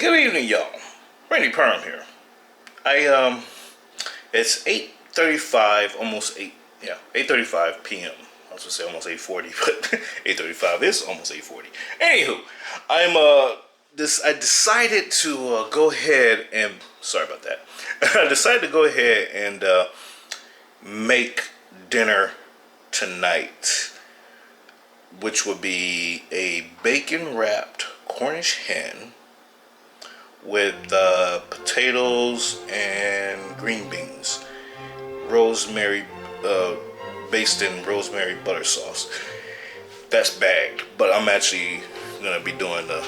Good evening, y'all. Randy Perm here. It's 8:35, almost 8:35 p.m. I was gonna say almost 8:40, but 8:35 is almost 8:40. Anywho, I decided to go ahead and sorry about that. I decided to go ahead and make dinner tonight, which would be a bacon wrapped Cornish hen with potatoes and green beans, rosemary, based in rosemary butter sauce. That's bagged, but I'm actually gonna be doing the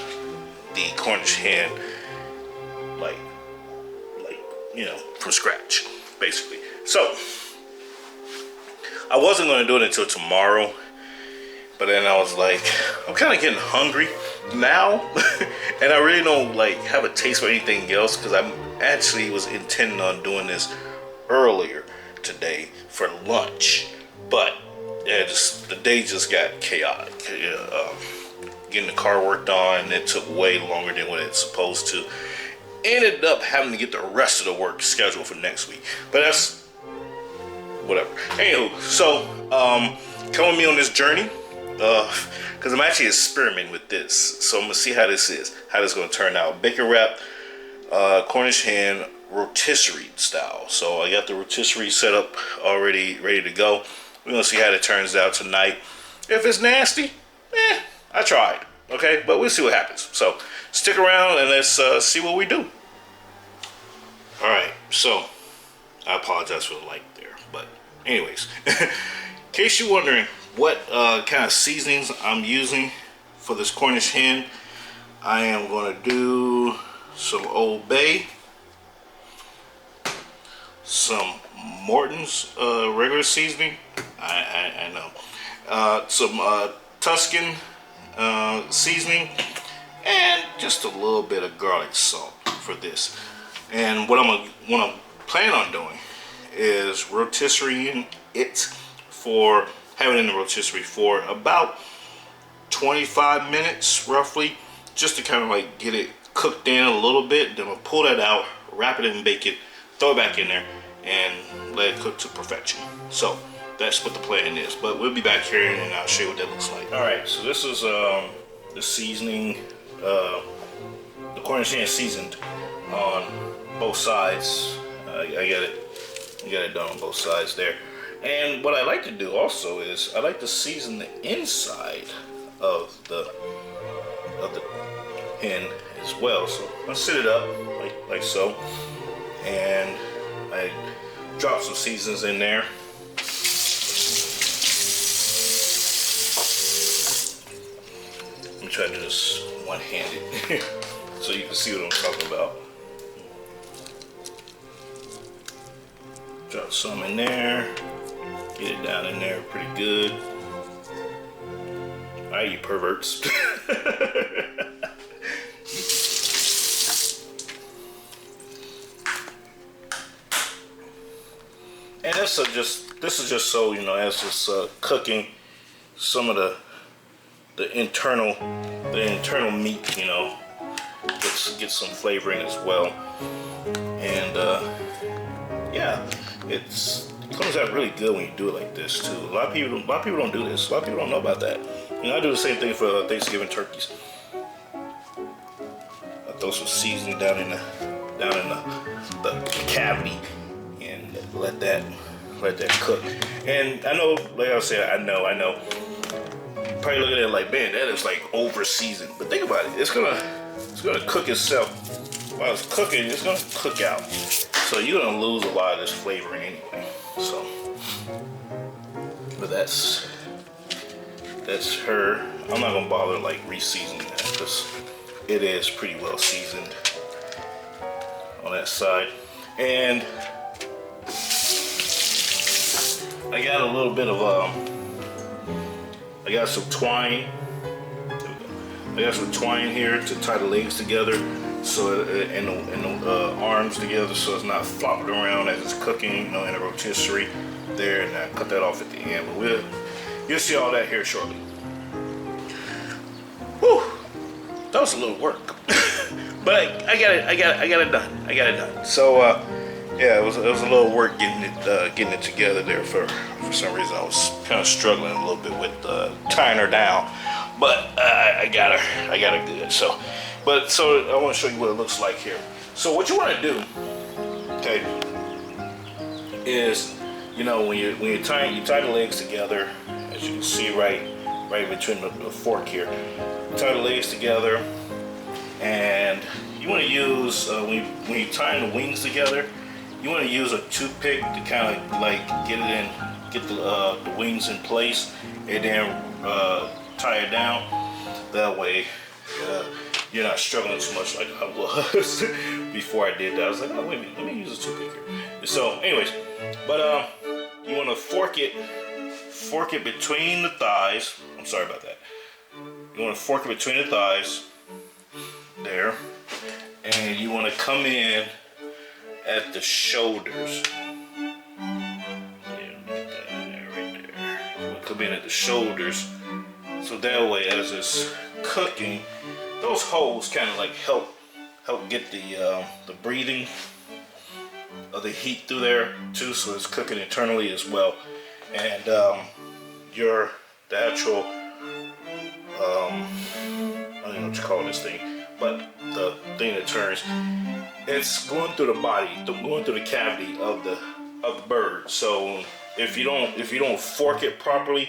Cornish hen, like from scratch, basically. So I wasn't gonna do it until tomorrow, but then I was like, I'm kind of getting hungry now, and I really don't have a taste for anything else because I actually was intending on doing this earlier today for lunch, but the day just got chaotic. Getting the car worked on, it took way longer than what it's supposed to. Ended up having to get the rest of the work scheduled for next week, but that's whatever. Anywho, so come with me on this journey. Because I'm actually experimenting with this, so I'm gonna see how this is gonna turn out. Bacon wrap Cornish hen rotisserie style. So I got the rotisserie set up already, ready to go. We're gonna see how it turns out tonight. If it's nasty, I tried. Okay, but we'll see what happens. So stick around and let's see what we do. All right. So I apologize for the light there, but anyways, in case you're wondering what kind of seasonings I'm using for this Cornish hen, I am going to do some Old Bay, some Morton's regular seasoning, I know, some Tuscan seasoning, and just a little bit of garlic salt for this. And what I'm planning on doing is rotisserieing it for having it in the rotisserie for about 25 minutes roughly, just to kind of get it cooked in a little bit. Then we'll pull that out, wrap it in bacon, throw it back in there, and let it cook to perfection. So that's what the plan is, but we'll be back here and I'll show you what that looks like. All right, so this is the seasoning, the Cornish hen seasoned on both sides. I got it done on both sides there. And what I like to do also is I like to season the inside of the hen as well. So I set it up like so, and I drop some seasons in there. Let me try to do this one-handed so you can see what I'm talking about. Drop some in there. Get it down in there pretty good. Alright, you perverts. And this is just so as it's cooking some of the internal meat, get some flavor in as well. And yeah, it comes out really good when you do it like this too. A lot of people don't do this. A lot of people don't know about that. I do the same thing for Thanksgiving turkeys. I throw some seasoning down in the cavity and let that cook. And I know, like I said, I know. You're probably looking at it like, man, that is over seasoned. But think about it. It's gonna cook itself. While it's cooking, it's gonna cook out. So you're gonna lose a lot of this flavoring anyway. So, but that's her. I'm not gonna bother re-seasoning that because it is pretty well seasoned on that side. And I got a little bit of I got some twine. I got some twine here to tie the legs together, so and the arms together, so it's not flopping around as it's cooking, in a rotisserie there. And I cut that off at the end, but you'll see all that here shortly. Whew, that was a little work. But I got it done. So yeah, it was a little work getting it together there. For some reason I was kind of struggling a little bit with tying her down, but I got her good. So I want to show you what it looks like here. So what you want to do, okay, is, you know, when you tie the legs together, as you can see right between the fork here, you tie the legs together, and you want to use when you tie the wings together, you want to use a toothpick to kind of like get the wings in place, and then tie it down. That way you're not struggling too much like I was before I did that. I was like, oh wait a minute, let me use a toothpick here. So anyways, but you want to fork it between the thighs. I'm sorry about that. You want to fork it between the thighs there, and you want to come in at the shoulders. Yeah, get that in there, right there. You want to come in at the shoulders, so that way as it's cooking, those holes kind of like help get the breathing of the heat through there too, so it's cooking internally as well. And the actual I don't know what you call this thing, but the thing that turns, it's going through the body, going through the cavity of the bird. So if you don't fork it properly,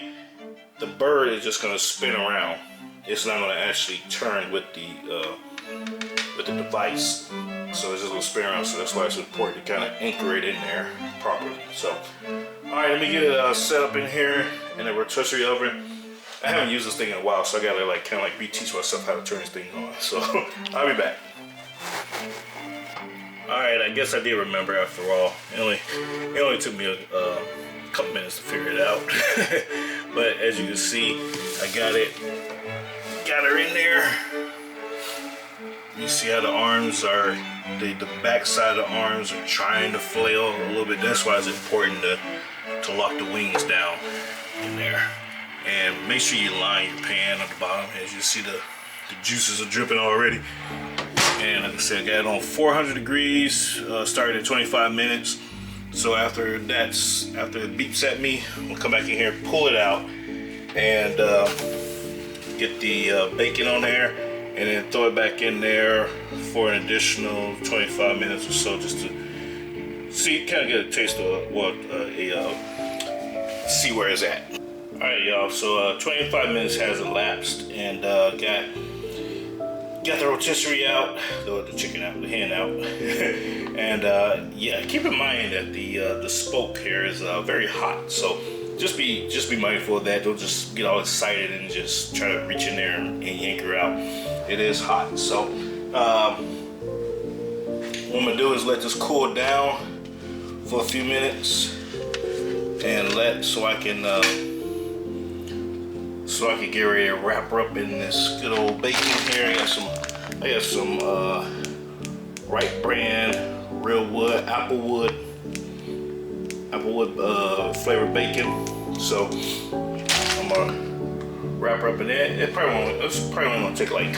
the bird is just going to spin around. It's not going to actually turn with the device. So it's just going to spin around. So that's why it's important to kind of anchor it in there properly. So, all right, let me get it set up in here in the rotisserie oven. I haven't used this thing in a while, so I gotta like kind of like reteach myself how to turn this thing on. So I'll be back. All right, I guess I did remember after all. It only took me a couple minutes to figure it out. But as you can see, I got her in there. You see how the arms are, the back side of the arms are trying to flail a little bit. That's why it's important to lock the wings down in there. And make sure you line your pan at the bottom. As you see, the juices are dripping already. And like I said, I got it on 400 degrees, started at 25 minutes. So after it beeps at me, I'm gonna come back in here, pull it out, and get the bacon on there, and then throw it back in there for an additional 25 minutes or so, just to see, kind of get a taste of what see where it's at. All right, y'all. So 25 minutes has elapsed, and got the rotisserie out, the chicken out, the hen out, and yeah, keep in mind that the spoke here is very hot. So just be mindful of that. Don't just get all excited and just try to reach in there and yank her out. It is hot. So what I'm gonna do is let this cool down for a few minutes, and so I can get ready to wrap her up in this good old bacon here. I got some Wright brand applewood flavored bacon. So I'm gonna wrap her up in that. It's probably only gonna take like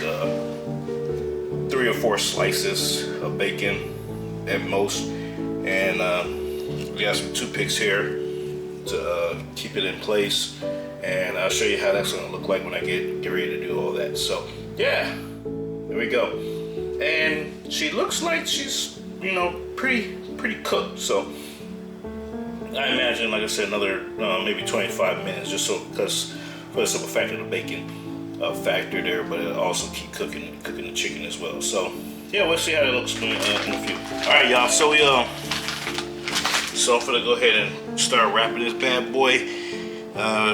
3 or 4 slices of bacon at most, and we got some toothpicks here to keep it in place. And I'll show you how that's gonna look like when I get ready to do all that. So yeah, there we go. And she looks like she's, you know, pretty cooked. So I imagine, like I said, another maybe 25 minutes, just so, because for the simple fact of the bacon factor there, but it'll also keep cooking the chicken as well. So yeah, we'll see how it looks in a few. All right, y'all. So I'm gonna go ahead and start wrapping this bad boy.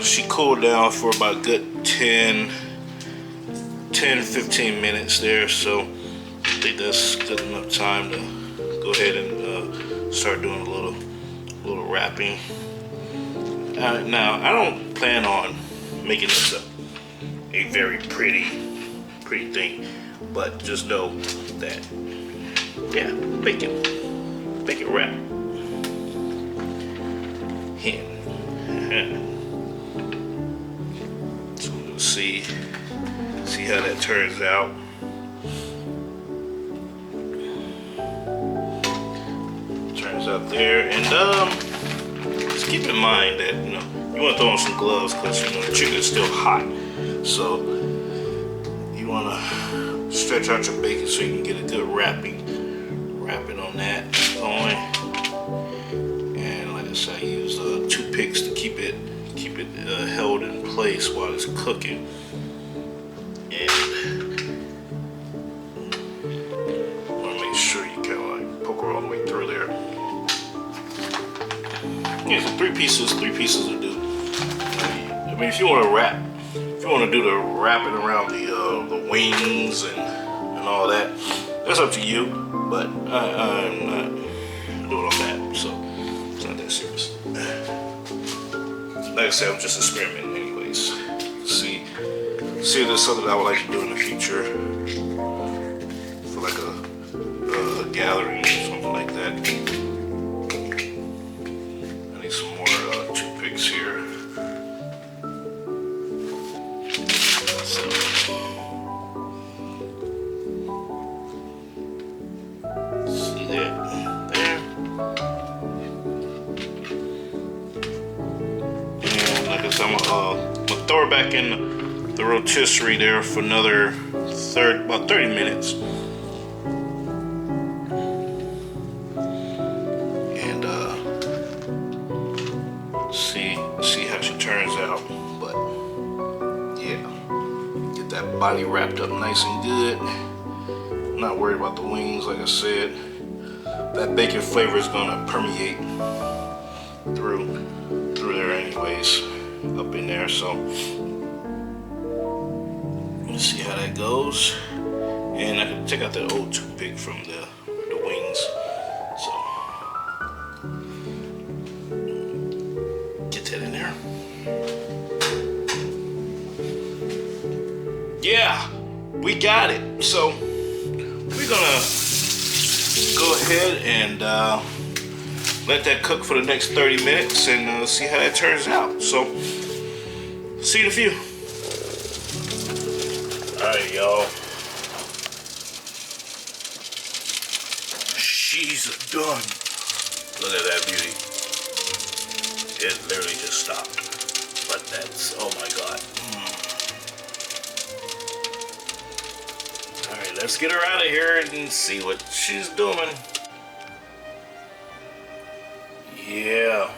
She cooled down for about a good 10-15 minutes there, so I think that's good enough time to go ahead and start doing a little wrapping. Now, I don't plan on making this a very pretty thing, but just know that, yeah, bacon wrap hen. So we'll see how that turns out. turns out there. And just keep in mind that you want to throw on some gloves because the chicken is still hot. So you want to stretch out your bacon so you can get a good wrapping on that going. And like I said, I use toothpicks to keep it held in place while it's cooking. And want to make sure you kind of like poke her all the way through there. Yeah, so three pieces will do. I mean, if you want to do the wrapping around the wings and all that, that's up to you. But I'm not doing all that, so it's not that serious. Like I said, I'm just experimenting, anyways. See if there's something I would like to do in the future for like a gathering or something like that. I need some more toothpicks here. So, see that there. And like I said, I'm gonna throw her back in the rotisserie there for another about 30 minutes. And see how she turns out. But yeah, get that body wrapped up nice and good. Not worried about the wings, like I said. That bacon flavor is gonna permeate through there anyways, up in there. So let's see how that goes. And I can take out that old toothpick from the wings. So get that in there. Yeah, we got it. So we're gonna go ahead and let that cook for the next 30 minutes and see how that turns out. So see you in a few. Alright, y'all. She's done. Look at that beauty. It literally just stopped. But that's, oh my God. Alright, let's get her out of here and see what she's doing. Yeah.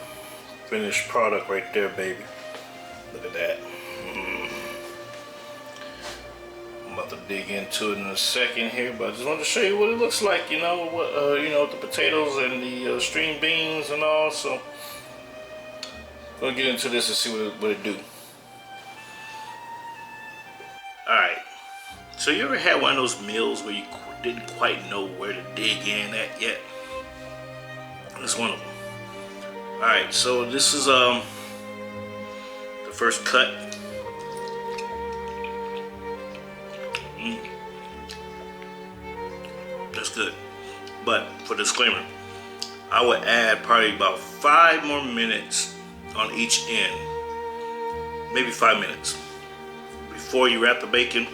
Finished product right there, baby. Look at that. I'm about to dig into it in a second here, but I just wanted to show you what it looks like, the potatoes and the string beans and all. So I'm gonna get into this and see what it do. Alright, so you ever had one of those meals where you didn't quite know where to dig in at yet? This is one of them. Alright, so this is the first cut. That's good. But for disclaimer, I would add probably about 5 more minutes on each end. Maybe 5 minutes. Before you wrap the bacon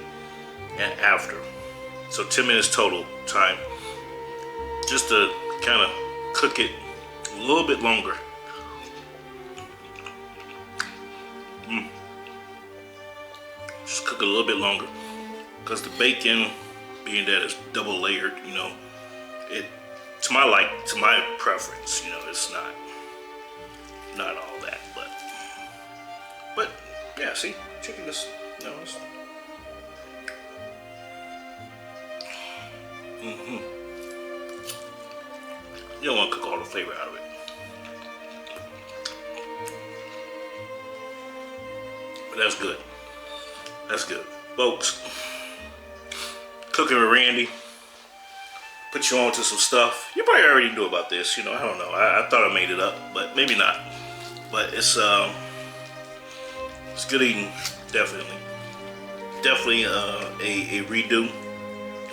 and after. So 10 minutes total time. Just to kind of cook it a little bit longer. Just cook it a little bit longer. Because the bacon, being that it's double layered, it to my preference, it's not all that, but yeah, see, chicken is, it's, you don't want to cook all the flavor out of it. But that's good. That's good. Folks, cooking with Randy put you on to some stuff. You probably already knew about this, I don't know. I thought I made it up, but maybe not. But it's good eating, definitely. Definitely a redo.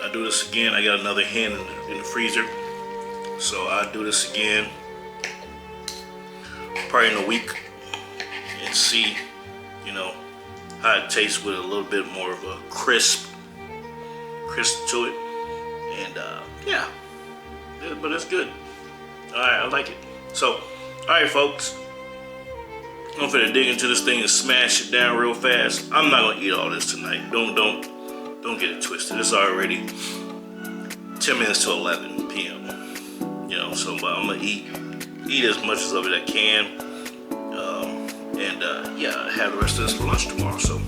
I do this again. I got another hen in the freezer. So I'll do this again probably in a week and see, how it tastes with a little bit more of a crisp to it. And yeah, but it's good. I like it. So, all right, folks. I'm finna dig into this thing and smash it down real fast. I'm not gonna eat all this tonight. Don't get it twisted. It's already 10 minutes to 11 p.m. You know, so but I'm gonna eat as much of it I can, and yeah, have the rest of this for lunch tomorrow. So,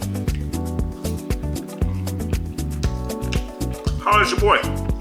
how is your boy?